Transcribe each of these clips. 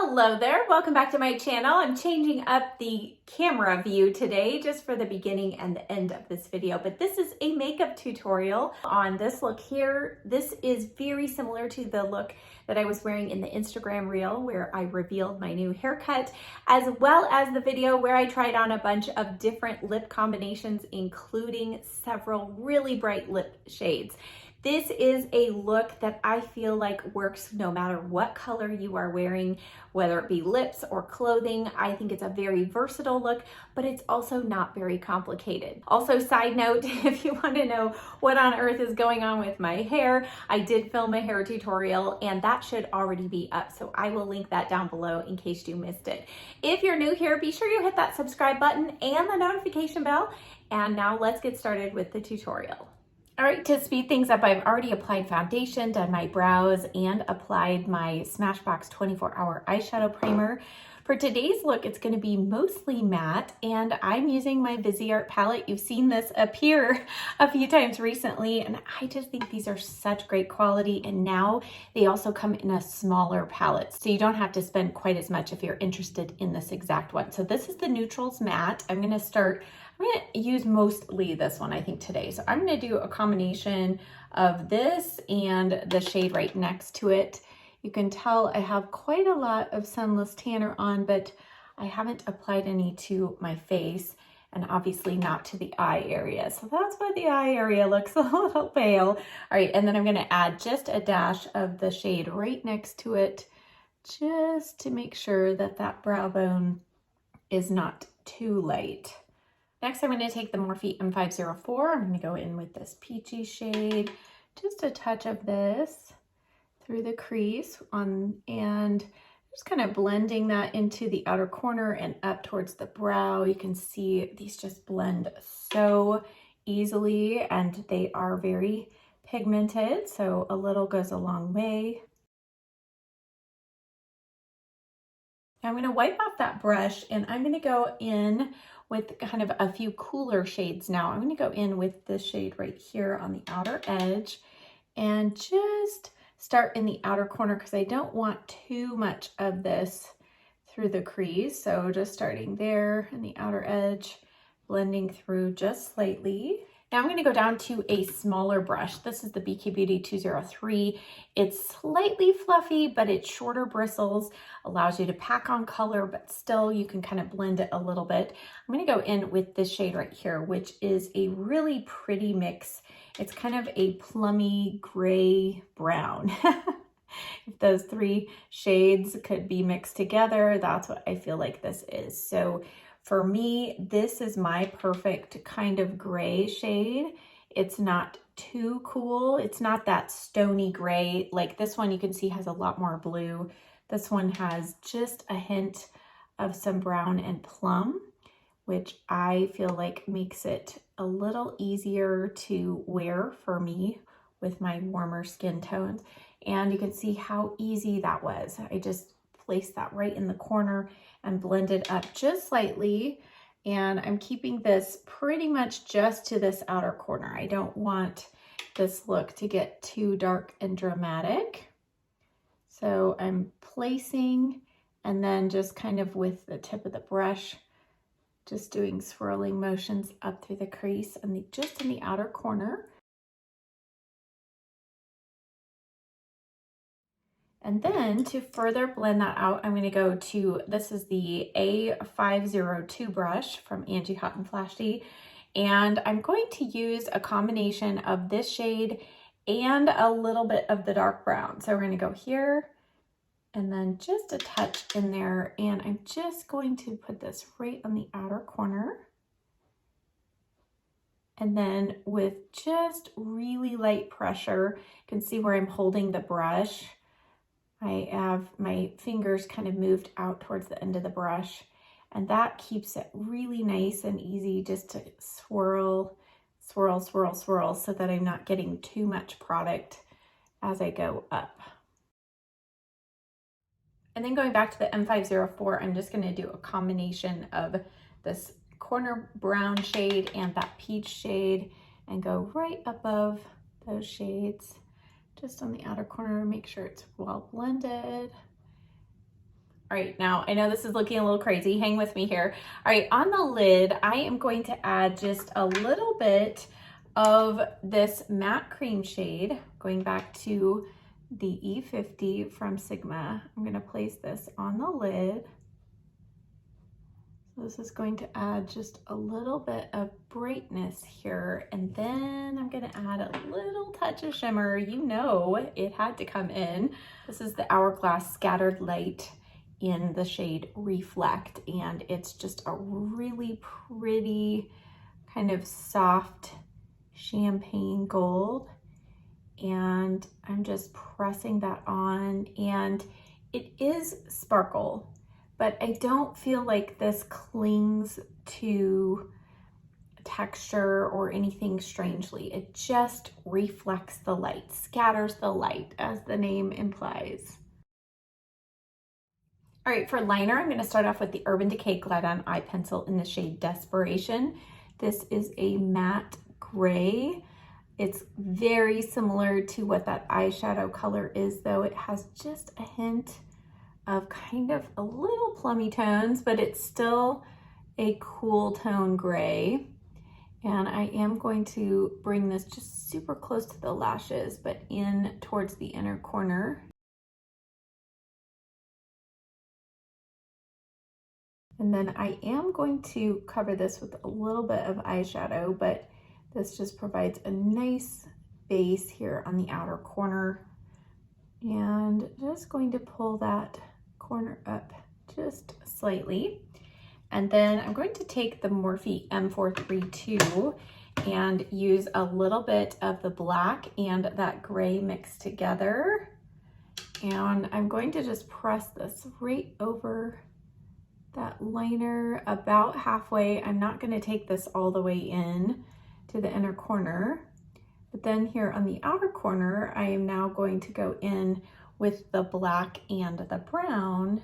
Hello there, welcome back to my channel. I'm changing up the camera view today just for the beginning and the end of this video, but this is a makeup tutorial on this look here. This is very similar to the look that I was wearing in the Instagram reel where I revealed my new haircut, as well as the video where I tried on a bunch of different lip combinations, including several really bright lip shades. This is a look that I feel like works no matter what color you are wearing, whether it be lips or clothing. I think it's a very versatile look, but it's also not very complicated. Also, side note, if you want to know what on earth is going on with my hair, I did film a hair tutorial and that should already be up. So I will link that down below in case you missed it. If you're new here, be sure you hit that subscribe button and the notification bell. And now let's get started with the tutorial. All right, to speed things up, I've already applied foundation, done my brows, and applied my Smashbox 24-hour eyeshadow primer. For today's look, it's going to be mostly matte, and I'm using my Viseart palette. You've seen this appear a few times recently, and I just think these are such great quality, and now they also come in a smaller palette, so you don't have to spend quite as much if you're interested in this exact one. So this is the Neutrals Matte. I'm going to use mostly this one, I think, today. So I'm going to do a combination of this and the shade right next to it. You can tell I have quite a lot of Sunless Tanner on, but I haven't applied any to my face and obviously not to the eye area. So that's why the eye area looks a little pale. All right, and then I'm going to add just a dash of the shade right next to it just to make sure that that brow bone is not too light. Next, I'm going to take the Morphe M504. I'm going to go in with this peachy shade, just a touch of this through the crease and just kind of blending that into the outer corner and up towards the brow. You can see these just blend so easily and they are very pigmented, so a little goes a long way. Now I'm going to wipe off that brush and I'm going to go in with kind of a few cooler shades now. I'm going to go in with this shade right here on the outer edge and just start in the outer corner because I don't want too much of this through the crease. So just starting there in the outer edge, blending through just slightly. Now I'm going to go down to a smaller brush. This is the BK Beauty 203. It's slightly fluffy, but it's shorter bristles, allows you to pack on color, but still you can kind of blend it a little bit. I'm going to go in with this shade right here, which is a really pretty mix. It's kind of a plummy gray brown. If those three shades could be mixed together, that's what I feel like this is. So for me, this is my perfect kind of gray shade. It's not too cool. It's not that stony gray. Like this one you can see has a lot more blue. This one has just a hint of some brown and plum, which I feel like makes it a little easier to wear for me with my warmer skin tones. And you can see how easy that was. I just placed that right in the corner and blend it up just slightly. And I'm keeping this pretty much just to this outer corner. I don't want this look to get too dark and dramatic. So I'm placing and then just kind of with the tip of the brush, just doing swirling motions up through the crease and just in the outer corner. And then to further blend that out, I'm going to go to, this is the A502 brush from Angie Hot and Flashy. And I'm going to use a combination of this shade and a little bit of the dark brown. So we're going to go here and then just a touch in there. And I'm just going to put this right on the outer corner. And then with just really light pressure, you can see where I'm holding the brush. I have my fingers kind of moved out towards the end of the brush, and that keeps it really nice and easy just to swirl, swirl, swirl, swirl so that I'm not getting too much product as I go up. And then going back to the M504, I'm just going to do a combination of this corner brown shade and that peach shade and go right above those shades. Just on the outer corner, make sure it's well blended. All right, now I know this is looking a little crazy. Hang with me here. All right, on the lid, I am going to add just a little bit of this matte cream shade, going back to the E50 from Sigma. I'm gonna place this on the lid. So this is going to add just a little bit of brightness here, and then I'm gonna add a little touch of shimmer. You know it had to come in. This is the Hourglass Scattered Light in the shade Reflect, and it's just a really pretty kind of soft champagne gold, and I'm just pressing that on, and it is sparkle, but I don't feel like this clings to texture or anything strangely. It just reflects the light, scatters the light, as the name implies. All right, for liner, I'm gonna start off with the Urban Decay Glide On Eye Pencil in the shade Desperation. This is a matte gray. It's very similar to what that eyeshadow color is, though it has just a hint of kind of a little plummy tones, but it's still a cool tone gray. And I am going to bring this just super close to the lashes, but in towards the inner corner. And then I am going to cover this with a little bit of eyeshadow, but this just provides a nice base here on the outer corner. And just going to pull that corner up just slightly. And then I'm going to take the Morphe M432 and use a little bit of the black and that gray mixed together. And I'm going to just press this right over that liner about halfway. I'm not going to take this all the way in to the inner corner, but then here on the outer corner, I am now going to go in with the black and the brown,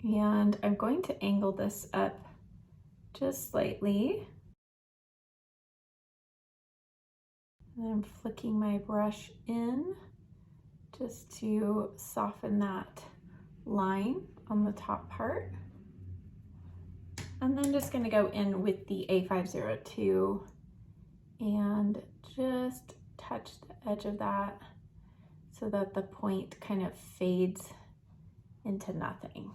and I'm going to angle this up just slightly. And I'm flicking my brush in just to soften that line on the top part. And then just gonna go in with the A502 and just touch the edge of that so that the point kind of fades into nothing.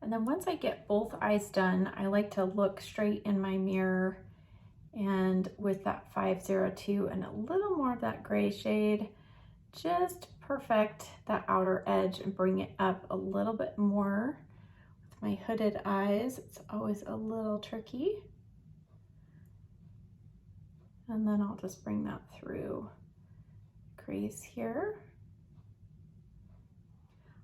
And then once I get both eyes done, I like to look straight in my mirror and with that 502 and a little more of that gray shade, just perfect that outer edge and bring it up a little bit more. With my hooded eyes, it's always a little tricky. And then I'll just bring that through crease here.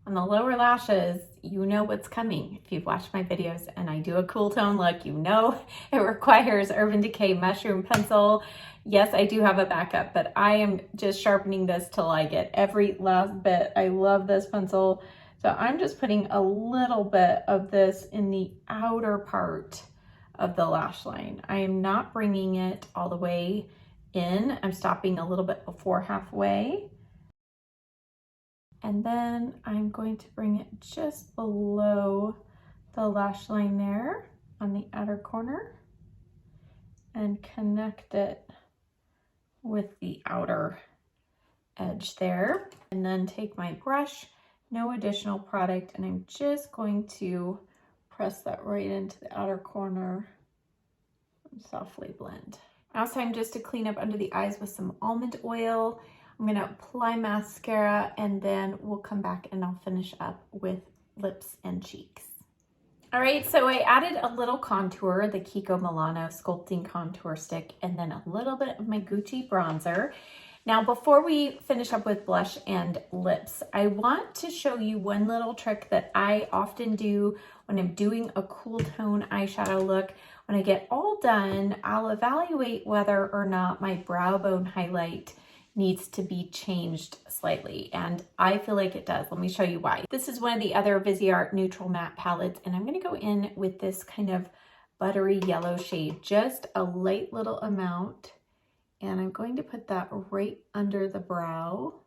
On the lower lashes, you know what's coming. If you've watched my videos and I do a cool tone look, you know it requires Urban Decay Mushroom Pencil. Yes, I do have a backup, but I am just sharpening this till I get every last bit. I love this pencil. So I'm just putting a little bit of this in the outer part of the lash line. I am not bringing it all the way in. I'm stopping a little bit before halfway. And then I'm going to bring it just below the lash line there on the outer corner and connect it with the outer edge there. And then take my brush, no additional product, and I'm just going to press that right into the outer corner and softly blend. Now it's time just to clean up under the eyes with some almond oil. I'm gonna apply mascara and then we'll come back and I'll finish up with lips and cheeks. All right, so I added a little contour, the Kiko Milano Sculpting Contour Stick, and then a little bit of my Gucci bronzer. Now, before we finish up with blush and lips, I want to show you one little trick that I often do when I'm doing a cool tone eyeshadow look. When I get all done, I'll evaluate whether or not my brow bone highlight needs to be changed slightly, and I feel like it does. Let me show you why. This is one of the other Viseart Neutral Matte palettes, and I'm gonna go in with this kind of buttery yellow shade, just a light little amount, and I'm going to put that right under the brow,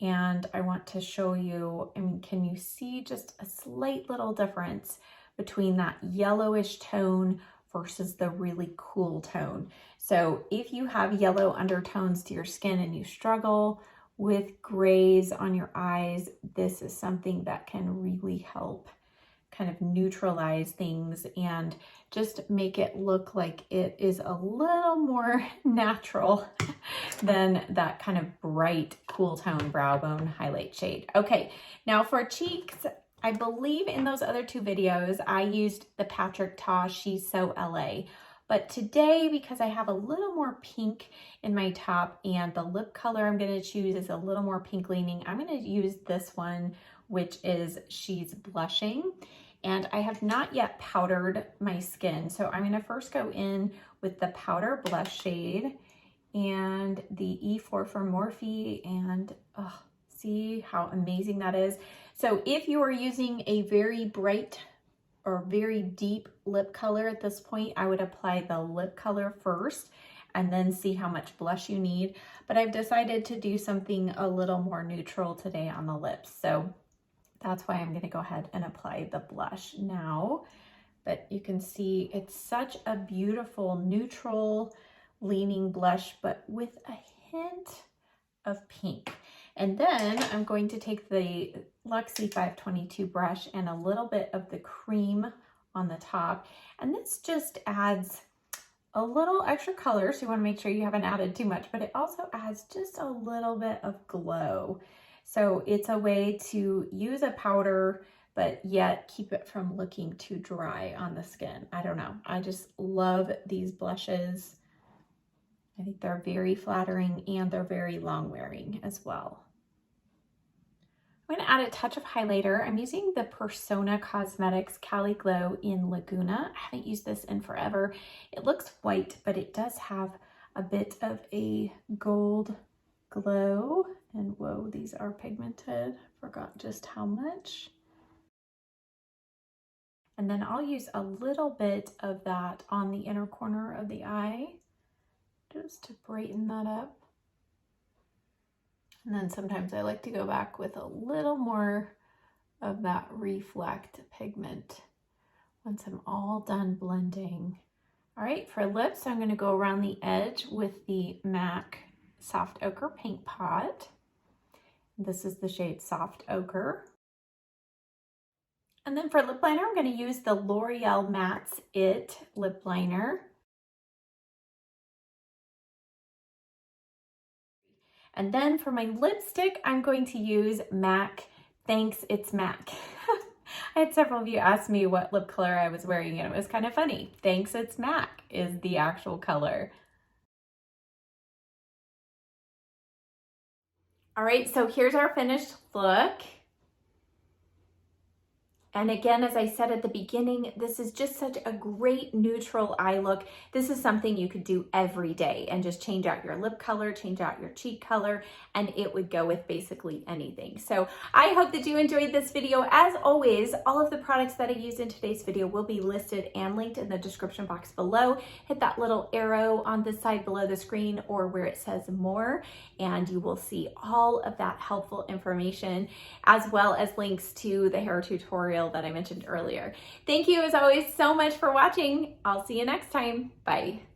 And I want to show you, I mean, can you see just a slight little difference between that yellowish tone versus the really cool tone? So if you have yellow undertones to your skin and you struggle with grays on your eyes, this is something that can really help kind of neutralize things and just make it look like it is a little more natural than that kind of bright cool tone brow bone highlight shade. Okay, now for cheeks, I believe in those other two videos I used the Patrick Ta She's So LA, but today, because I have a little more pink in my top and the lip color I'm going to choose is a little more pink leaning, I'm going to use this one, which is She's Blushing. And I have not yet powdered my skin, so I'm going to first go in with the powder blush shade and the E4 for Morphe, and see how amazing that is. So if you are using a very bright or very deep lip color at this point, I would apply the lip color first and then see how much blush you need. But I've decided to do something a little more neutral today on the lips. So that's why I'm going to go ahead and apply the blush now. But you can see it's such a beautiful neutral leaning blush, but with a hint of pink. And then I'm going to take the Luxe 522 brush and a little bit of the cream on the top. And this just adds a little extra color, so you want to make sure you haven't added too much, but it also adds just a little bit of glow. So it's a way to use a powder, but yet keep it from looking too dry on the skin. I don't know. I just love these blushes. I think they're very flattering and they're very long wearing as well. I'm going to add a touch of highlighter. I'm using the Persona Cosmetics Cali Glow in Laguna. I haven't used this in forever. It looks white, but it does have a bit of a gold glow. And whoa, these are pigmented. Forgot just how much. And then I'll use a little bit of that on the inner corner of the eye just to brighten that up. And then sometimes I like to go back with a little more of that reflect pigment once I'm all done blending. All right, for lips, I'm going to go around the edge with the MAC Soft Ochre Paint Pot. This is the shade Soft Ochre. And then for lip liner, I'm going to use the L'Oreal Matte's It lip liner. And then for my lipstick, I'm going to use MAC Thanks It's MAC. I had several of you ask me what lip color I was wearing, and it was kind of funny. Thanks It's MAC is the actual color. All right, so here's our finished look. And again, as I said at the beginning, this is just such a great neutral eye look. This is something you could do every day and just change out your lip color, change out your cheek color, and it would go with basically anything. So I hope that you enjoyed this video. As always, all of the products that I used in today's video will be listed and linked in the description box below. Hit that little arrow on the side below the screen or where it says more, and you will see all of that helpful information, as well as links to the hair tutorial that I mentioned earlier. Thank you as always so much for watching. I'll see you next time. Bye.